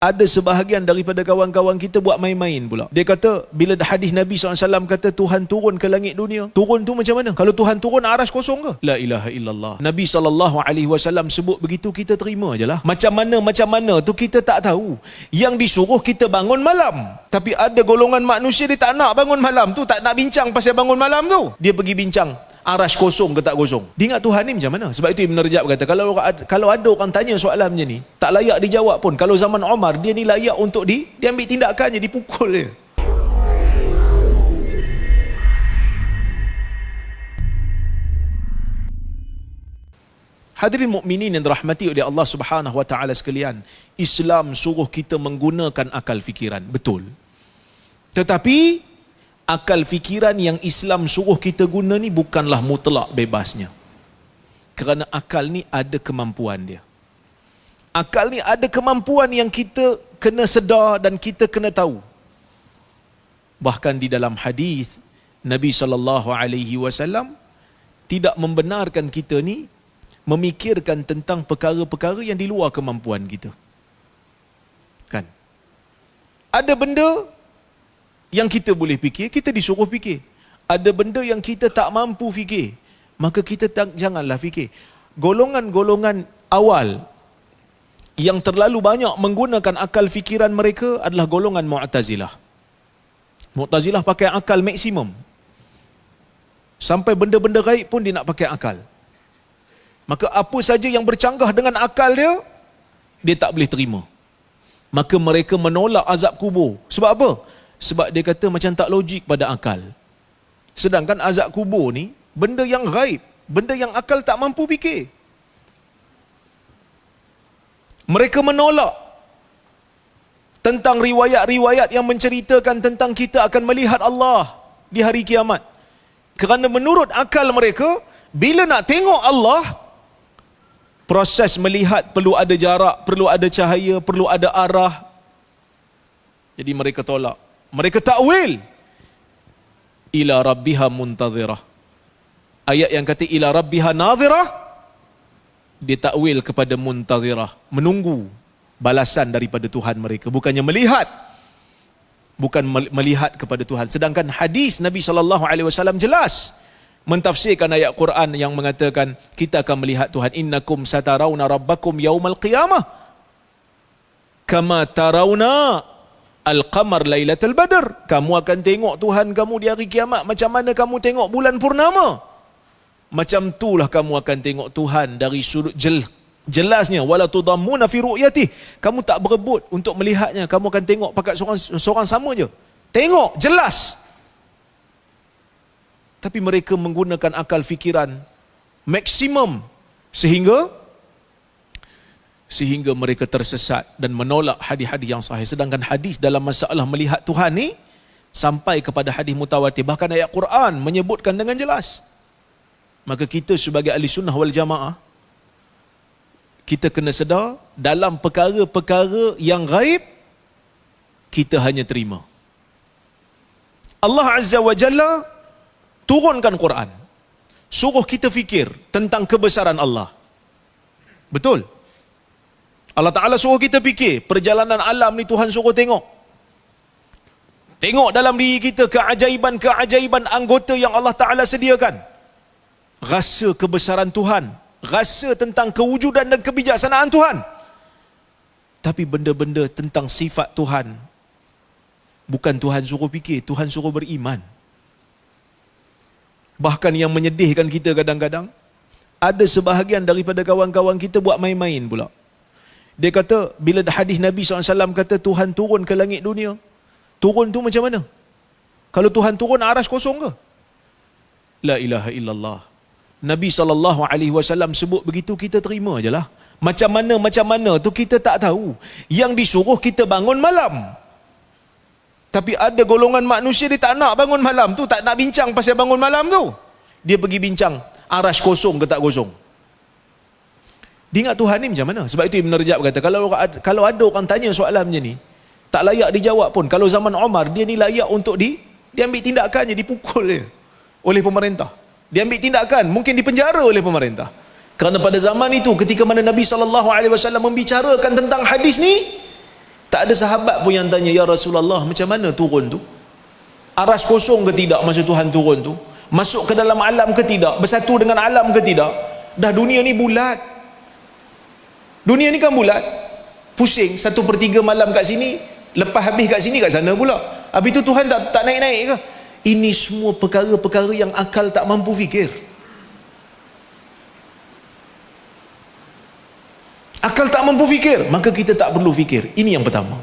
Ada sebahagian daripada kawan-kawan kita buat main-main pula. Dia kata, bila hadis Nabi SAW kata Tuhan turun ke langit dunia, turun tu macam mana? Kalau Tuhan turun, aras kosong ke? La ilaha illallah. Nabi SAW sebut begitu, kita terima je lah. Macam mana tu kita tak tahu. Yang disuruh kita bangun malam. Tapi ada golongan manusia, dia tak nak bangun malam tu, tak nak bincang pasal bangun malam tu. Dia pergi bincang aras kosong ke tak kosong. Dia ingat Tuhan ni macam mana? Sebab itu Ibn Rajab kata, kalau ada orang tanya soalan macam ni, tak layak dijawab pun. Kalau zaman Umar, dia ni layak untuk diambil tindakannya, dipukul dia. Hadirin mukminin yang dirahmati oleh Allah Subhanahu wa taala sekalian, Islam suruh kita menggunakan akal fikiran, betul. Tetapi akal fikiran yang Islam suruh kita guna ni bukanlah mutlak bebasnya. Kerana akal ni ada kemampuan dia. Akal ni ada kemampuan yang kita kena sedar dan kita kena tahu. Bahkan di dalam hadis Nabi SAW tidak membenarkan kita ni memikirkan tentang perkara-perkara yang di luar kemampuan kita. Kan? Ada benda yang kita boleh fikir, kita disuruh fikir. Ada benda yang kita tak mampu fikir, maka kita janganlah fikir. Golongan-golongan awal yang terlalu banyak menggunakan akal fikiran mereka adalah golongan Mu'tazilah. Mu'tazilah pakai akal maksimum. Sampai benda-benda gaib pun dia nak pakai akal. Maka apa saja yang bercanggah dengan akal dia, dia tak boleh terima. Maka mereka menolak azab kubur. Sebab apa? Sebab dia kata macam tak logik pada akal. Sedangkan azab kubur ni benda yang gaib, benda yang akal tak mampu fikir. Mereka menolak tentang riwayat-riwayat yang menceritakan tentang kita akan melihat Allah di hari kiamat. Kerana menurut akal mereka, bila nak tengok Allah, proses melihat perlu ada jarak, perlu ada cahaya, perlu ada arah. Jadi mereka tolak. Mereka takwil ila rabbiha muntazirah. Ayat yang kata ila rabbiha nazirah, dia takwil kepada muntazirah, menunggu balasan daripada Tuhan mereka, bukannya melihat. Bukan melihat kepada Tuhan. Sedangkan hadis Nabi SAW jelas mentafsirkan ayat Quran yang mengatakan kita akan melihat Tuhan. Innakum satarawna rabbakum yaumal qiyamah kama tarawna al-qamar lailatul badr. Kamu akan tengok Tuhan kamu di hari kiamat macam mana kamu tengok bulan purnama. Macam itulah kamu akan tengok Tuhan dari sudut jelasnya. Wala tudammuna fi ru'yatih. Kamu tak berebut untuk melihatnya. Kamu akan tengok pakat seorang sama je. Tengok jelas. Tapi mereka menggunakan akal fikiran maksimum sehingga mereka tersesat dan menolak hadis-hadis yang sahih. Sedangkan hadis dalam masalah melihat Tuhan ni sampai kepada hadis mutawatir, bahkan ayat Quran menyebutkan dengan jelas. Maka kita sebagai ahli sunnah wal jamaah, kita kena sedar dalam perkara-perkara yang gaib kita hanya terima. Allah Azza wa Jalla turunkan Quran, suruh kita fikir tentang kebesaran Allah. Betul? Allah Ta'ala suruh kita fikir, perjalanan alam ni Tuhan suruh tengok. Tengok dalam diri kita keajaiban-keajaiban anggota yang Allah Ta'ala sediakan. Rasa kebesaran Tuhan, rasa tentang kewujudan dan kebijaksanaan Tuhan. Tapi benda-benda tentang sifat Tuhan, bukan Tuhan suruh fikir, Tuhan suruh beriman. Bahkan yang menyedihkan kita kadang-kadang, ada sebahagian daripada kawan-kawan kita buat main-main pula. Dia kata, bila hadis Nabi SAW kata Tuhan turun ke langit dunia, turun tu macam mana? Kalau Tuhan turun, aras kosong ke? La ilaha illallah. Nabi SAW sebut begitu, kita terima je lah. Macam mana tu kita tak tahu. Yang disuruh kita bangun malam. Tapi ada golongan manusia, dia tak nak bangun malam tu, tak nak bincang pasal bangun malam tu. Dia pergi bincang, aras kosong ke tak kosong. Dia ingat Tuhan ni macam mana? Sebab itu Ibn Rajab kata, kalau ada orang tanya soalan macam ni, tak layak dijawab pun. Kalau zaman Umar, dia ni layak untuk diambil tindakannya, dipukul dia oleh pemerintah. Diambil tindakan, mungkin dipenjara oleh pemerintah. Kerana pada zaman itu, ketika mana Nabi SAW membicarakan tentang hadis ni, Tak ada sahabat pun yang tanya, ya Rasulullah, macam mana turun tu? Aras kosong ke tidak masa Tuhan turun tu? Masuk ke dalam alam ke tidak? Bersatu dengan alam ke tidak? Dah dunia ni bulat. Dunia ni kan bulat. Pusing 1/3 malam kat sini, lepas habis kat sini kat sana pula. Habis tu Tuhan tak naik-naik ke? Ini semua perkara-perkara yang akal tak mampu fikir. Akal tak mampu fikir, maka kita tak perlu fikir. Ini yang pertama.